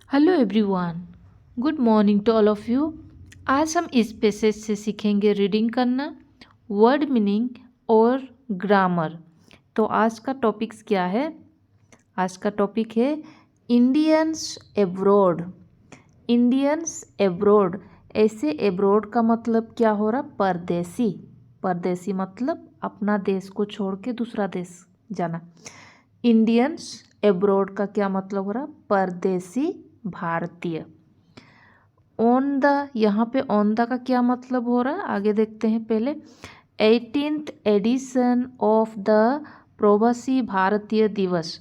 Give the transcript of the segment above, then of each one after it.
Hello everyone, good morning to all of you. आज हम इस पैसेज से सीखेंगे रीडिंग करना, वर्ड मीनिंग और ग्रामर। तो आज का टॉपिक्स क्या है? आज का टॉपिक है इंडियंस एब्रॉड। इंडियंस एब्रॉड, ऐसे एब्रॉड का मतलब क्या हो रहा? परदेसी। परदेसी मतलब अपना देश को छोड़ के दूसरा देश जाना। इंडियंस एब्रॉड का क्या मतलब हो रहा? परदेसी भारतीय। ऑन द, यहाँ पे ऑन द का क्या मतलब हो रहा है आगे देखते हैं। पहले 18th edition of the Pravasi Bharatiya दिवस।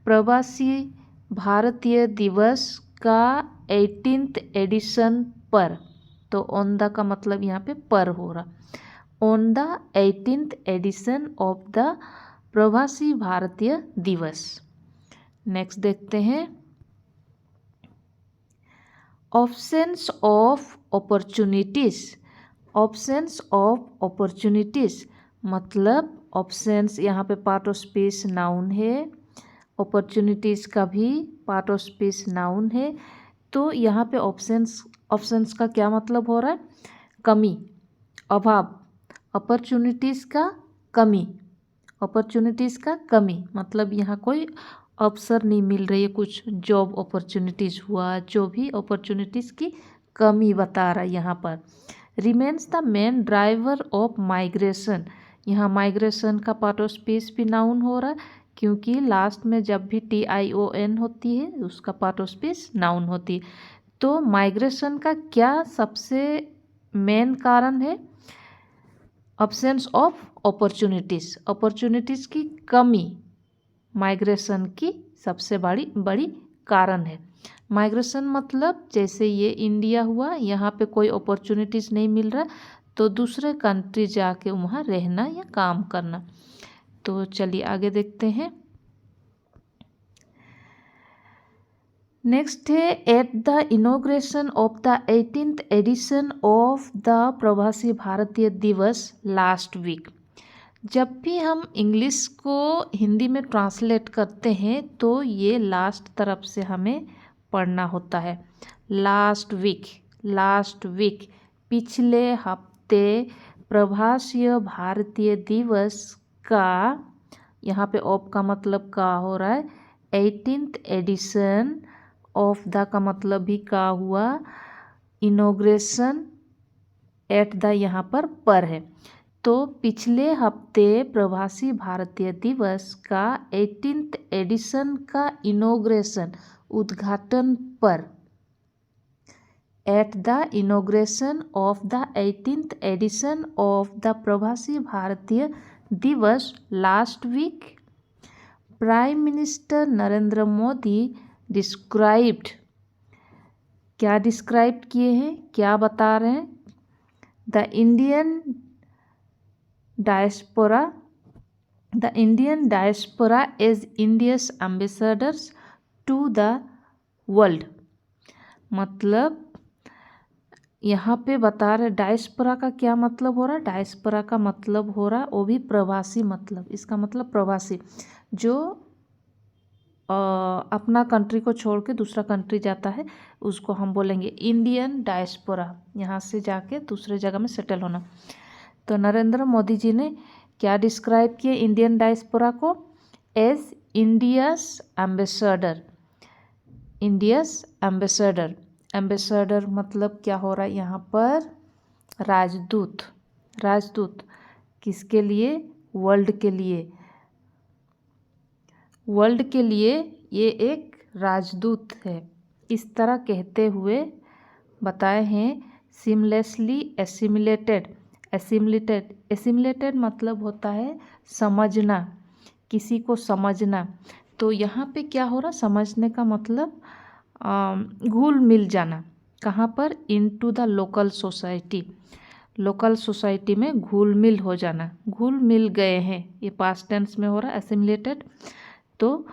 प्रवासी भारतीय दिवस का 18th एडिशन पर, तो ऑन द का मतलब यहाँ पे पर हो रहा। On the 18th edition of the Pravasi Bharatiya Divas. Next देखते हैं options of opportunities. Options of opportunities मतलब ऑप्शंस यहाँ पे पार्ट ऑफ स्पीच नाउन है, अपॉर्चुनिटीज़ का भी पार्ट ऑफ स्पीच नाउन है। तो यहाँ पे ऑप्शंस का क्या मतलब हो रहा है? कमी, अभाव। अपॉर्चुनिटीज़ का कमी, अपॉर्चुनिटीज़ का कमी मतलब यहाँ कोई अवसर नहीं मिल रही है, कुछ जॉब अपॉर्चुनिटीज़ हुआ, जो भी अपॉर्चुनिटीज़ की कमी बता रहा है यहाँ पर। Remains the main driver of migration. यहाँ माइग्रेशन का पार्ट ऑफ स्पीच भी नाउन हो रहा है, क्योंकि लास्ट में जब भी TION होती है उसका पार्ट ऑफ स्पीच नाउन होती है। तो माइग्रेशन का क्या सबसे मेन कारण है? अब्सेंस ऑफ अपॉर्चुनिटीज़, अपॉर्चुनिटीज़ की कमी माइग्रेशन की सबसे बड़ी कारण है। माइग्रेशन मतलब जैसे ये इंडिया हुआ, यहाँ पे कोई अपॉर्चुनिटीज़ नहीं मिल रहा तो दूसरे कंट्री जाके वहाँ रहना या काम करना। तो चलिए आगे देखते हैं। नेक्स्ट है at the inauguration of the 18th edition of the Pravasi Bharatiya Divas last week. जब भी हम इंग्लिश को हिंदी में ट्रांसलेट करते हैं तो ये लास्ट तरफ से हमें पढ़ना होता है। लास्ट वीक, लास्ट वीक पिछले हफ्ते प्रवासीय भारतीय दिवस का, यहाँ पे ऑफ का मतलब का हो रहा है 18th एडिशन ऑफ द का मतलब भी का हुआ, इनॉग्रेशन एट द यहाँ पर है। तो पिछले हफ्ते प्रवासी भारतीय दिवस का 18th एडिशन का इनॉग्रेशन उद्घाटन पर, at the inauguration of the 18th edition of the Pravasi Bharatiya Divas last week, prime minister Narendra Modi described, क्या डिस्क्राइब किए हैं, क्या बता रहे हैं? The Indian diaspora, the Indian diaspora as India's ambassadors to the world. मतलब यहाँ पे बता रहे डायस्पोरा का क्या मतलब हो रहा है? डायस्पोरा का मतलब हो रहा है वो भी प्रवासी, मतलब इसका मतलब प्रवासी जो अपना कंट्री को छोड़ के दूसरा कंट्री जाता है, उसको हम बोलेंगे इंडियन डायस्पोरा, यहाँ से जाके दूसरे जगह में सेटल होना। तो नरेंद्र मोदी जी ने क्या डिस्क्राइब किए इंडियन डायस्पोरा को? As India's ambassador. India's ambassador, ambassador मतलब क्या हो रहा है यहाँ पर? राजदूत। राजदूत किसके लिए? वर्ल्ड के लिए। वर्ल्ड के लिए ये एक राजदूत है, इस तरह कहते हुए बताए हैं। सीमलेसली एसिमिलेटेड, एसिमिलेटेड, एसिमिलेटेड मतलब होता है समझना, किसी को समझना। तो यहाँ पे क्या हो रहा? समझने का मतलब घुल मिल जाना। कहाँ पर? Into the local society, local society में घुल मिल हो जाना, घुल मिल गए हैं, ये पास्ट टेंस में हो रहा है एसिमिलेटेड। तो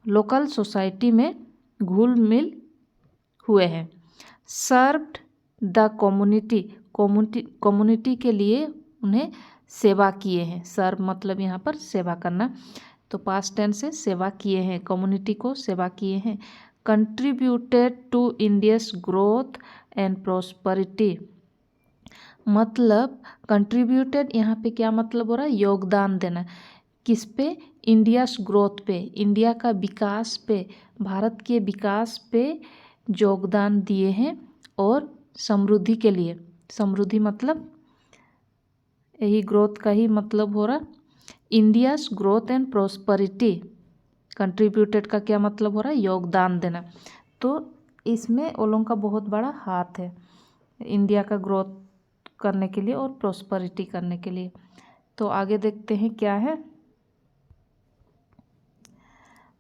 लोकल सोसाइटी में घुल मिल हुए हैं। सर्व्ड द कम्युनिटी, कम्युनिटी के लिए उन्हें सेवा किए हैं। सर्व मतलब यहाँ पर सेवा करना। तो पास्ट टेंस से सेवा किए हैं, कम्युनिटी को सेवा किए हैं। Contributed to India's growth and prosperity, मतलब कंट्रीब्यूटेड यहाँ पे क्या मतलब हो रहा है, योगदान देना। किस पे, इंडियास ग्रोथ पे, इंडिया का विकास पे, भारत के विकास पे योगदान दिए हैं। और समृद्धि के लिए, समृद्धि मतलब यही ग्रोथ का ही मतलब हो रहा, India's growth and prosperity. Contributed का क्या मतलब हो रहा है, योगदान देना। तो इसमें उन लोगों का बहुत बड़ा हाथ है इंडिया का ग्रोथ करने के लिए और प्रोस्पेरिटी करने के लिए। तो आगे देखते हैं क्या है।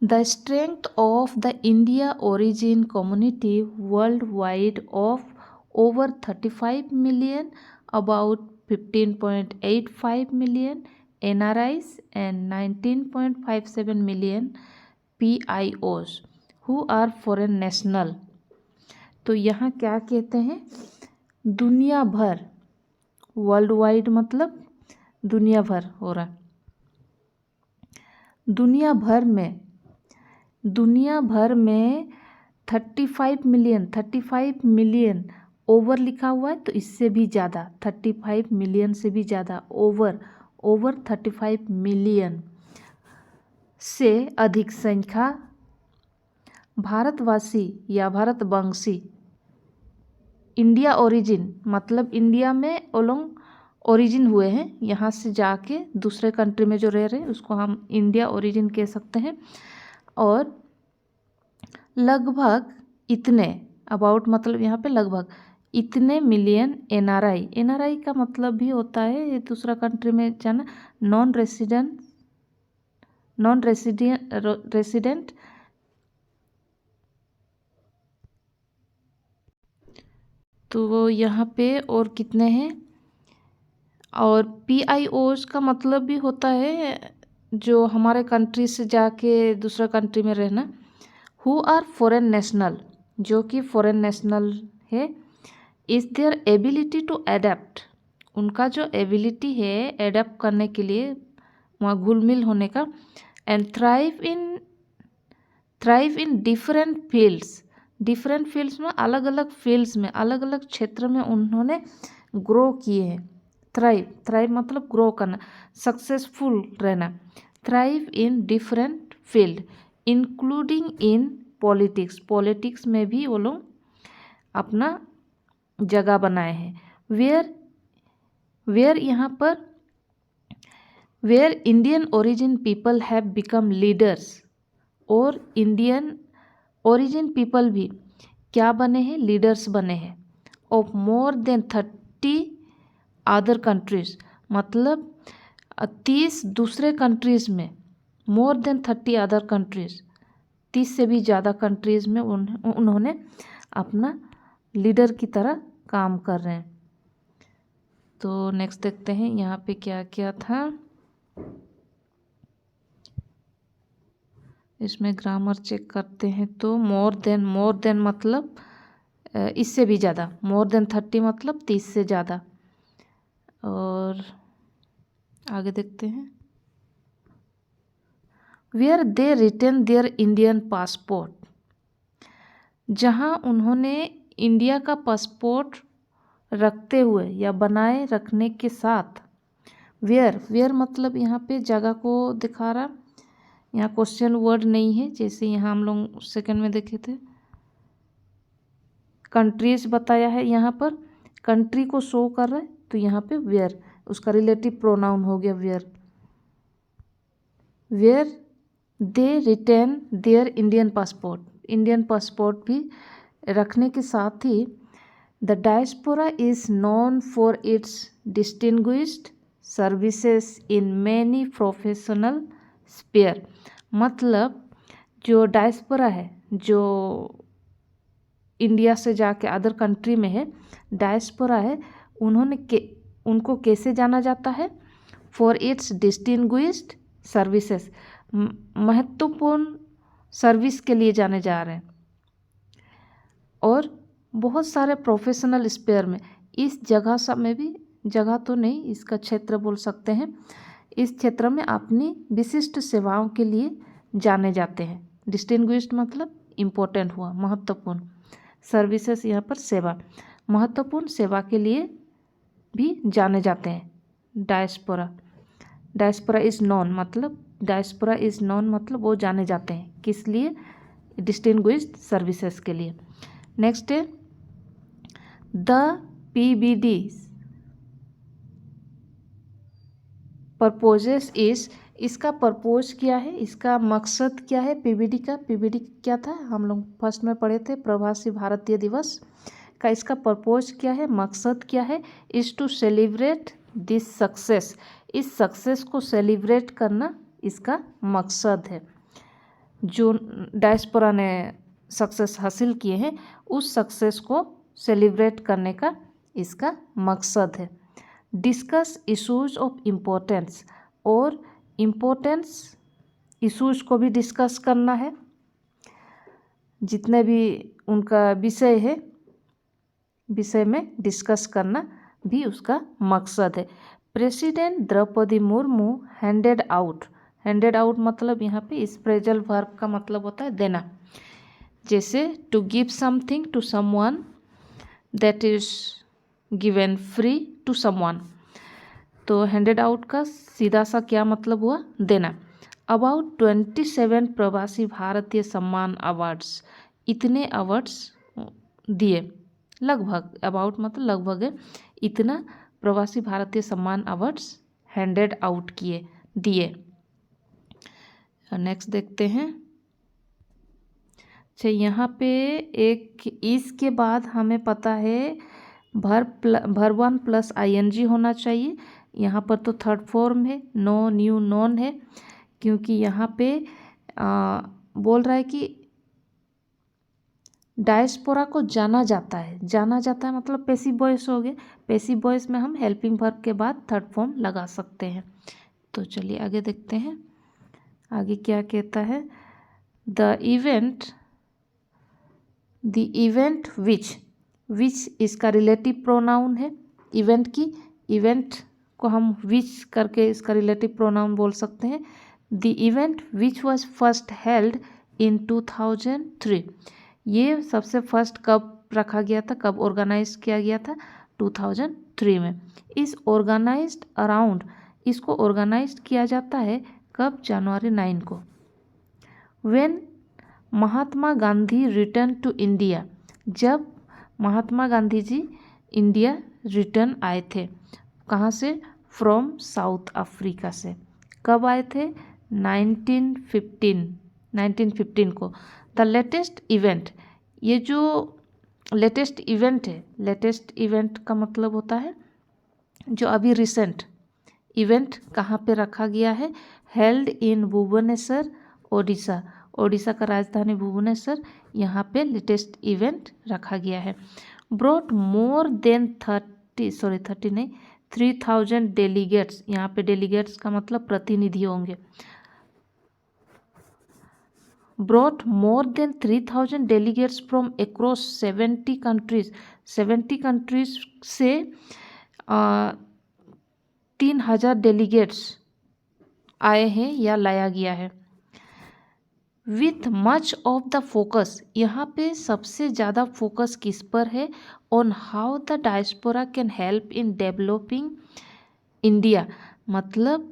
The strength of the India origin community world wide of over 35 million, about 15.85 million NRIs and 19.57 million PIOs who are foreign national। तो यहाँ क्या कहते हैं, दुनिया भर, वर्ल्ड वाइड मतलब दुनिया भर हो रहा, दुनिया भर में 35 मिलियन ओवर लिखा हुआ है, तो इससे भी ज़्यादा, 35 मिलियन से भी ज़्यादा, ओवर 35 मिलियन से अधिक संख्या भारतवासी या भारतवंशी, इंडिया ओरिजिन मतलब इंडिया में वो लोग ओरिजिन हुए हैं, यहाँ से जाके दूसरे कंट्री में जो रह रहे हैं उसको हम इंडिया ओरिजिन कह सकते हैं। और लगभग इतने, अबाउट मतलब यहाँ पे लगभग इतने मिलियन एनआरआई का मतलब भी होता है ये दूसरा कंट्री में जाना, नॉन रेसिडेंट। तो वो यहाँ पे और कितने हैं। और PIOs का मतलब भी होता है जो हमारे कंट्री से जाके दूसरा कंट्री में रहना। हु आर फॉरेन नेशनल, जो कि फॉरेन नेशनल है। Is their ability to adapt, उनका जो एबिलिटी है एडेप्ट करने के लिए, वहाँ घुल मिल होने का। And thrive in different fields में, अलग अलग फील्ड्स में, अलग अलग क्षेत्र में उन्होंने ग्रो किए हैं। थ्राइव मतलब ग्रो करना, सक्सेसफुल रहना। Thrive in different field including in politics में भी वो लोग अपना जगह बनाए हैं। वेयर यहाँ पर where Indian origin people have become leaders, और इंडियन ओरिजिन पीपल भी क्या बने हैं, लीडर्स बने हैं। Of more than 30 other countries, मतलब 30 दूसरे कंट्रीज़ में, मोर देन 30 अदर कंट्रीज़, 30 से भी ज़्यादा कंट्रीज़ में उन्होंने अपना लीडर की तरह काम कर रहे हैं। तो नेक्स्ट देखते हैं यहाँ पे क्या क्या था। इसमें ग्रामर चेक करते हैं। तो मोर देन मतलब इससे भी ज़्यादा, मोर देन 30 मतलब 30 से ज़्यादा। और आगे देखते हैं। Where they retain their Indian passport, जहाँ उन्होंने इंडिया का पासपोर्ट रखते हुए या बनाए रखने के साथ, वेयर मतलब यहाँ पे जगह को दिखा रहा, यहाँ क्वेश्चन वर्ड नहीं है, जैसे यहाँ हम लोग सेकंड में देखे थे कंट्रीज बताया है, यहाँ पर कंट्री को शो कर रहा है, तो यहाँ पे वेयर उसका रिलेटिव प्रोनाउन हो गया where they retain their Indian passport भी रखने के साथ ही the diaspora is known for its distinguished services in many professional sphere, मतलब जो डायस्पोरा है, जो इंडिया से जाके अदर कंट्री में है, डायस्पोरा है, उनको कैसे जाना जाता है, फॉर इट्स डिस्टिंग्विश्ड सर्विसेज, महत्वपूर्ण सर्विस के लिए जाने जा रहे हैं। और बहुत सारे प्रोफेशनल स्पेयर में, इस जगह सब में भी, जगह तो नहीं इसका क्षेत्र बोल सकते हैं, इस क्षेत्र में अपनी विशिष्ट सेवाओं के लिए जाने जाते हैं। डिस्टिंग्विश्ड मतलब इम्पोर्टेंट हुआ, महत्वपूर्ण। सर्विसेज यहाँ पर सेवा, महत्वपूर्ण सेवा के लिए भी जाने जाते हैं। डायस्पोरा, डायस्पोरा इज़ नॉन मतलब, डायस्पोरा इज़ नॉन मतलब वो जाने जाते हैं किस लिए, डिस्टिंग्विश्ड सर्विसेज के लिए। नेक्स्ट है द PBD पर्पोजेस इज, इसका पर्पोज क्या है, इसका मकसद क्या है। PBD का, PBD क्या था, हम लोग फर्स्ट में पढ़े थे, प्रवासी भारतीय दिवस का इसका पर्पोज क्या है, मकसद क्या है। Is to celebrate this success, इस सक्सेस को सेलिब्रेट करना इसका मकसद है। जो डायस्पोरा ने सक्सेस हासिल किए हैं उस सक्सेस को सेलिब्रेट करने का इसका मकसद है। डिस्कस इशूज़ ऑफ इम्पोर्टेंस, और इम्पोर्टेंस इशूज़ को भी डिस्कस करना है, जितने भी उनका विषय है, विषय में डिस्कस करना भी उसका मकसद है। President Draupadi Murmu handed out, handed out मतलब यहाँ पे इस फ्रेजल वर्ब का मतलब होता है देना, जैसे to give something to someone that is given free to someone. तो हैंडेड आउट का सीधा सा क्या मतलब हुआ, देना। अबाउट 27 प्रवासी भारतीय सम्मान अवार्ड्स, इतने अवार्ड्स दिए, लगभग, अबाउट मतलब लगभग है, इतना प्रवासी भारतीय सम्मान अवार्ड्स हैंडेड आउट किए, दिए। नेक्स्ट देखते हैं। अच्छा, यहाँ पे एक इसके बाद हमें पता है वर्ब प्लस ING होना चाहिए। यहाँ पर तो थर्ड फॉर्म है, नो, न्यू, नॉन है, क्योंकि यहाँ पे बोल रहा है कि डायस्पोरा को जाना जाता है, जाना जाता है मतलब पैसिव वॉइस हो गया। पैसिव वॉइस में हम हेल्पिंग वर्ब के बाद थर्ड फॉर्म लगा सकते हैं। तो चलिए आगे देखते हैं, आगे क्या कहता है। द इवेंट विच इसका रिलेटिव प्रोनाउन है, इवेंट की, इवेंट को हम विच करके इसका रिलेटिव प्रोनाउन बोल सकते हैं। The event which was first held in 2003, ये सबसे फर्स्ट कब रखा गया था, कब ऑर्गेनाइज किया गया था, 2003 में। इस ऑर्गेनाइज्ड अराउंड, इसको ऑर्गेनाइज किया जाता है कब, January 9 को। When Mahatma Gandhi return to India, जब महात्मा गांधी जी इंडिया रिटर्न आए थे, कहाँ से, फ्रॉम साउथ अफ्रीका से। कब आए थे, 1915 को। द लेटेस्ट इवेंट, ये जो लेटेस्ट इवेंट है, लेटेस्ट इवेंट का मतलब होता है जो अभी रिसेंट इवेंट कहाँ पे रखा गया है, हेल्ड इन भुवनेश्वर, ओडिशा, ओडिशा का राजधानी भुवनेश्वर, यहाँ पे लेटेस्ट इवेंट रखा गया है। ब्रॉट मोर देन 3000 डेलीगेट्स, यहाँ पे डेलीगेट्स का मतलब प्रतिनिधि होंगे। Brought more than 3000 delegates from across 70 countries, 70 countries से 3000 डेलीगेट्स आए हैं या लाया गया है। With much of the focus, यहाँ पे सबसे ज़्यादा फोकस किस पर है, on how the diaspora can help in developing India, मतलब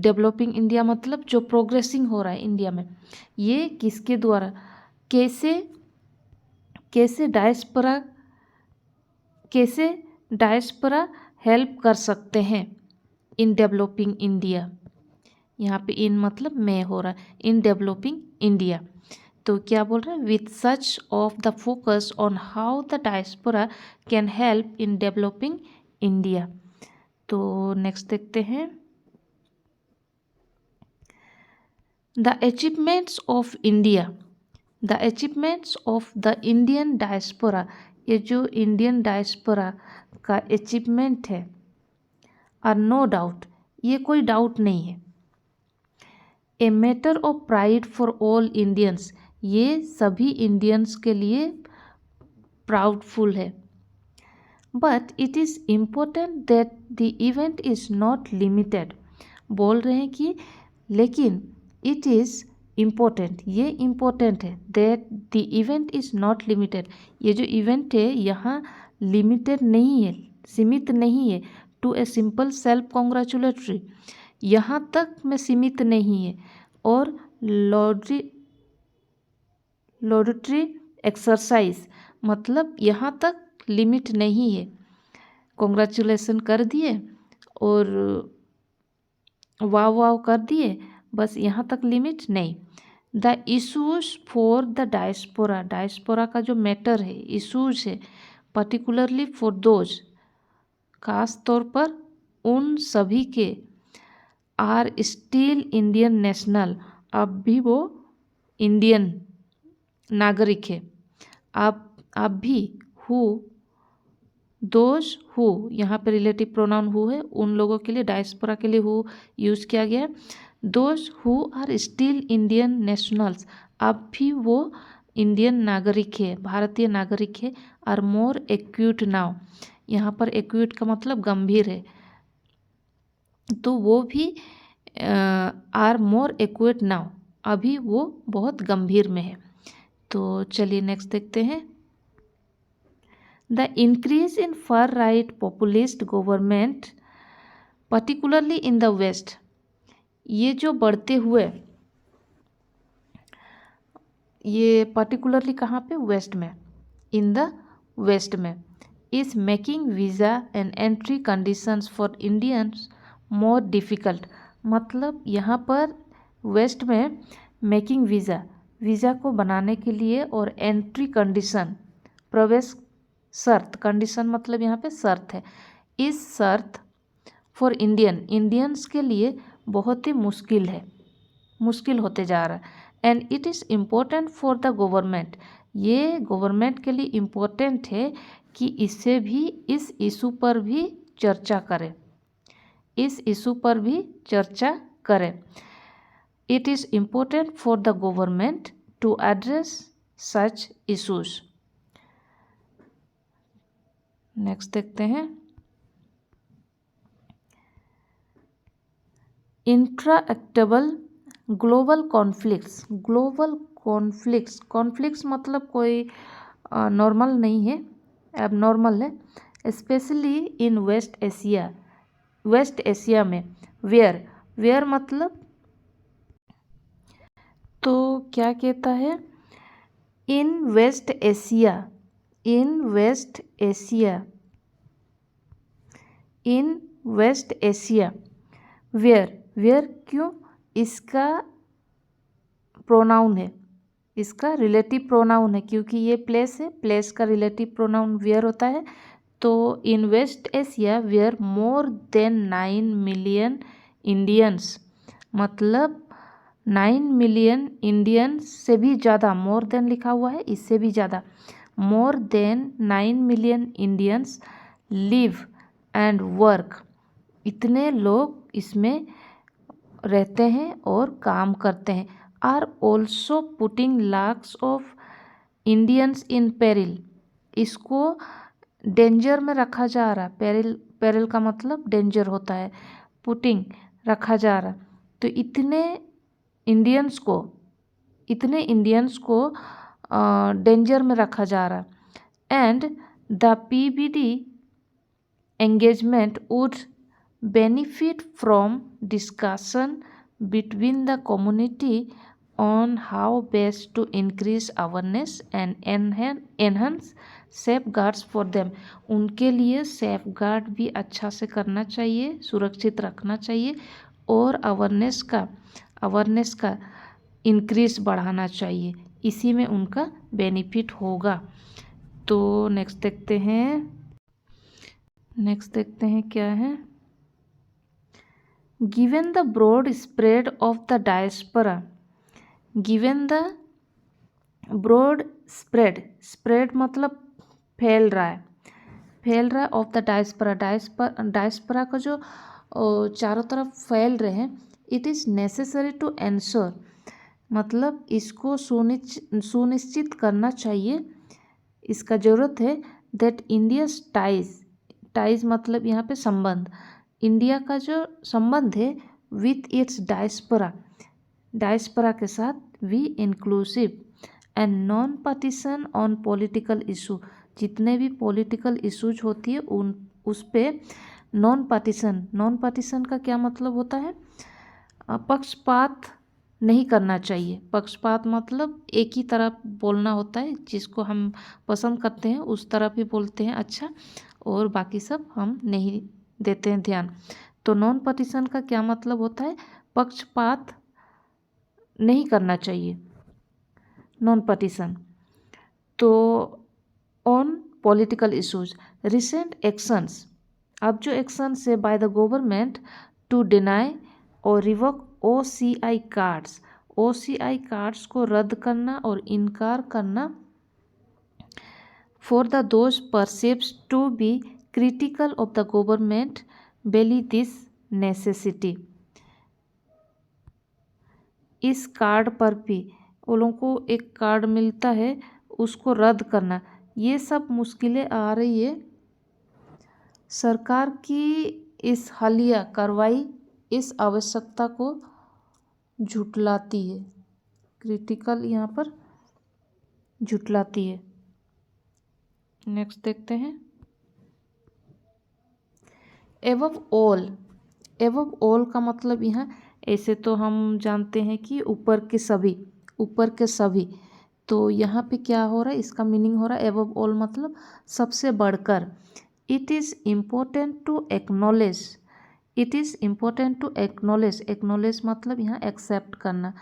डेवलपिंग इंडिया मतलब जो प्रोग्रेसिंग हो रहा है इंडिया में, ये किसके द्वारा, कैसे डायस्पोरा हेल्प कर सकते हैं इन डेवलपिंग इंडिया। यहाँ पे इन मतलब में हो रहा है, इन डेवलपिंग इंडिया। तो क्या बोल रहा है, with such of the focus on how the diaspora can help in developing India. तो नेक्स्ट देखते हैं। The achievements of India, the achievements of the Indian diaspora, ये जो इंडियन डायस्पोरा का अचीवमेंट है, आर नो डाउट, ये कोई doubt नहीं है। A matter of pride for all Indians, ये सभी इंडियंस के लिए प्राउडफुल है। But it is important that the event is not limited, बोल रहे हैं कि लेकिन इट इज़ इम्पोर्टेंट, ये इम्पोर्टेंट है that the event is not limited, ये जो इवेंट है यहाँ लिमिटेड नहीं है, सीमित नहीं है to a simple self congratulatory, यहाँ तक में सीमित नहीं है, और लॉडटरी एक्सरसाइज मतलब यहाँ तक लिमिट नहीं है, कॉन्ग्रेचुलेसन कर दिए और वाव वाव कर दिए, बस यहाँ तक लिमिट नहीं। The issues for the diaspora, diaspora का जो मैटर है, इशूज़ है, पर्टिकुलरली फॉर दोज, खास तौर पर उन सभी के, आर स्टिल इंडियन नेशनल, अब भी वो इंडियन नागरिक है, अब भी हु, दोज हु, यहाँ पे रिलेटिव प्रोनाउन हु है, उन लोगों के लिए, डायस्पोरा के लिए हु यूज़ किया गया है। Those who are still Indian nationals, अब भी वो इंडियन नागरिक है, भारतीय नागरिक है, आर मोर एक्यूट नाउ, यहाँ पर एक्यूट का मतलब गंभीर है, तो वो भी आर मोर एक्यूट नाउ, अभी वो बहुत गंभीर में है। तो चलिए नेक्स्ट देखते हैं। The increase in far right populist government particularly in the West, ये जो बढ़ते हुए, ये पर्टिकुलरली कहाँ पे, वेस्ट में, इन द वेस्ट में, is making visa and entry conditions for Indians more difficult, मतलब यहाँ पर वेस्ट में मेकिंग वीज़ा को बनाने के लिए और एंट्री कंडीशन, प्रवेश शर्त, कंडीशन मतलब यहाँ पे शर्त है, इस शर्त फॉर इंडियंस के लिए बहुत ही मुश्किल होते जा रहा है। And it is important for the government, ये गवर्नमेंट के लिए इम्पोर्टेंट है कि इससे भी, इस इशू पर भी चर्चा करें, इस इशू पर भी चर्चा करें। It is important for the government to address such issues. Next देखते हैं। इंट्राएक्टेबल ग्लोबल कॉन्फ्लिक्ट्स मतलब कोई नॉर्मल नहीं है, एबनॉर्मल है, स्पेशली इन वेस्ट एशिया में, वेयर मतलब, तो क्या कहता है, इन वेस्ट एशिया वेयर क्यों, इसका प्रोनाउन है, इसका रिलेटिव प्रोनाउन है, क्योंकि ये प्लेस है, प्लेस का रिलेटिव प्रोनाउन वेयर होता है। तो in West Asia where more than 9 million Indians, मतलब 9 मिलियन इंडियंस से भी ज़्यादा, मोर देन लिखा हुआ है, इससे भी ज़्यादा, more than 9 million Indians live and work, इतने लोग इसमें रहते हैं और काम करते हैं। Are also putting lakhs of Indians in peril, इसको डेंजर में रखा जा रहा, पेरिल का मतलब डेंजर होता है, पुटिंग रखा जा रहा, तो इतने इंडियंस को डेंजर में रखा जा रहा। And the PBD engagement would benefit from discussion between the community on how best to increase awareness and enhance safeguards for them, उनके लिए सेफगार्ड भी अच्छा से करना चाहिए, सुरक्षित रखना चाहिए, और अवेयरनेस का इंक्रीज बढ़ाना चाहिए, इसी में उनका बेनिफिट होगा। तो नेक्स्ट देखते हैं क्या है। Given the broad spread of the diaspora, given the broad spread मतलब फैल रहा है ऑफ द डायस्पोरा का जो चारों तरफ फैल रहे हैं, it is necessary to ensure, मतलब इसको सुनिश्चित करना चाहिए, इसका ज़रूरत है, दैट इंडियाज टाइज मतलब यहाँ पे संबंध, इंडिया का जो संबंध है विथ इट्स डायस्पोरा के साथ, we inclusive and non partition on political issue, जितने भी पॉलिटिकल इशूज होती है उन उस पे नॉन पार्टीशन का क्या मतलब होता है? पक्षपात नहीं करना चाहिए। पक्षपात मतलब एक ही तरफ बोलना होता है, जिसको हम पसंद करते हैं उस तरफ ही बोलते हैं अच्छा, और बाकी सब हम नहीं देते हैं ध्यान। तो नॉन पार्टीशन का क्या मतलब होता है? पक्षपात नहीं करना चाहिए, नॉन पार्टीशन। तो on political issues, recent actions, अब जो एक्शंस है by the government to deny और revoke OCI cards, OCI cards को रद्द करना और इनकार करना, for the those perceived to be critical of the government belie this necessity, इस कार्ड पर भी वो लोगों को एक कार्ड मिलता है उसको रद्द करना, ये सब मुश्किलें आ रही है। सरकार की इस हालिया कार्रवाई इस आवश्यकता को झुटलाती है, क्रिटिकल यहाँ पर झुटलाती है। नेक्स्ट देखते हैं, एवब ऑल का मतलब यहाँ, ऐसे तो हम जानते हैं कि ऊपर के सभी, तो यहाँ पे क्या हो रहा है, इसका मीनिंग हो रहा है एवब ऑल मतलब सबसे बढ़कर। It is important to acknowledge मतलब यहाँ एक्सेप्ट करना,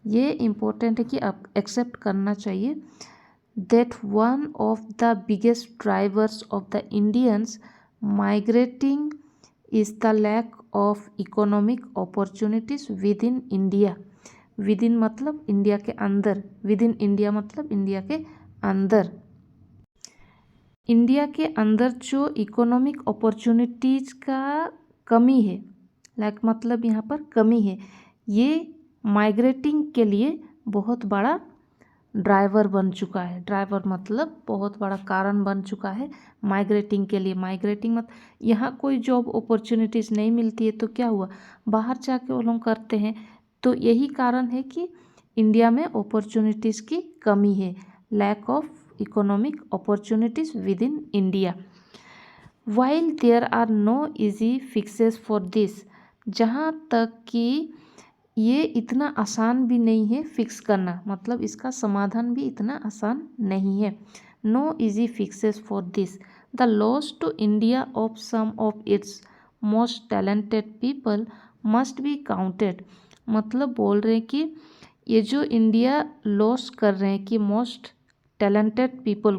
ये इम्पोर्टेंट है कि आप एक्सेप्ट करना चाहिए, that one of the biggest drivers of the Indians migrating is the lack of economic opportunities within India. Within मतलब इंडिया के अंदर, विद इन इंडिया मतलब इंडिया के अंदर। इंडिया के अंदर जो इकोनॉमिक अपॉर्चुनिटीज़ का कमी है, लाइक मतलब यहाँ पर कमी है, ये माइग्रेटिंग के लिए बहुत बड़ा ड्राइवर बन चुका है। ड्राइवर मतलब बहुत बड़ा कारण बन चुका है माइग्रेटिंग के लिए। माइग्रेटिंग मतलब यहाँ कोई जॉब अपॉर्चुनिटीज़ नहीं मिलती है तो क्या हुआ, बाहर जाके वो लोग करते हैं, तो यही कारण है कि इंडिया में अपॉर्चुनिटीज़ की कमी है, lack of economic opportunities within India. While there are no easy fixes for this, जहाँ तक कि ये इतना आसान भी नहीं है फिक्स करना, मतलब इसका समाधान भी इतना आसान नहीं है। No easy fixes for this, the loss to India of some of its most talented people must be counted, मतलब बोल रहे हैं कि ये जो इंडिया लॉस कर रहे हैं कि मोस्ट टैलेंटेड पीपल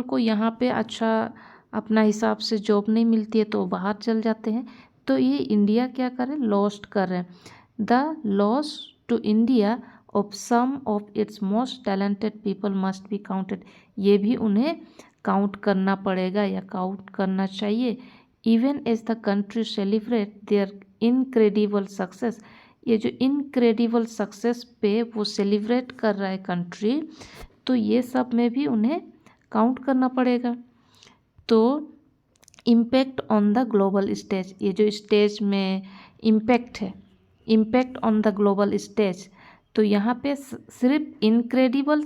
को यहाँ पे अच्छा अपना हिसाब से जॉब नहीं मिलती है तो बाहर चल जाते हैं, तो ये इंडिया क्या करे, लॉस्ट कर रहे हैं। The loss to India of some of its most talented people must be counted, ये भी उन्हें काउंट करना पड़ेगा या काउंट करना चाहिए। Even as the country celebrate their incredible success, ये जो इनक्रेडिबल सक्सेस पे वो सेलिब्रेट कर रहा है कंट्री, तो ये सब में भी उन्हें काउंट करना पड़ेगा। तो impact on the global stage, ये जो स्टेज में इम्पैक्ट है, impact on the global stage, तो यहाँ पे सिर्फ इनक्रेडिबल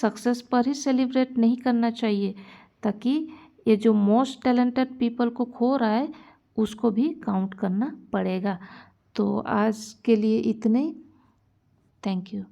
सक्सेस पर ही सेलिब्रेट नहीं करना चाहिए, ताकि ये जो मोस्ट टैलेंटेड पीपल को खो रहा है उसको भी काउंट करना पड़ेगा। तो आज के लिए इतने, थैंक यू।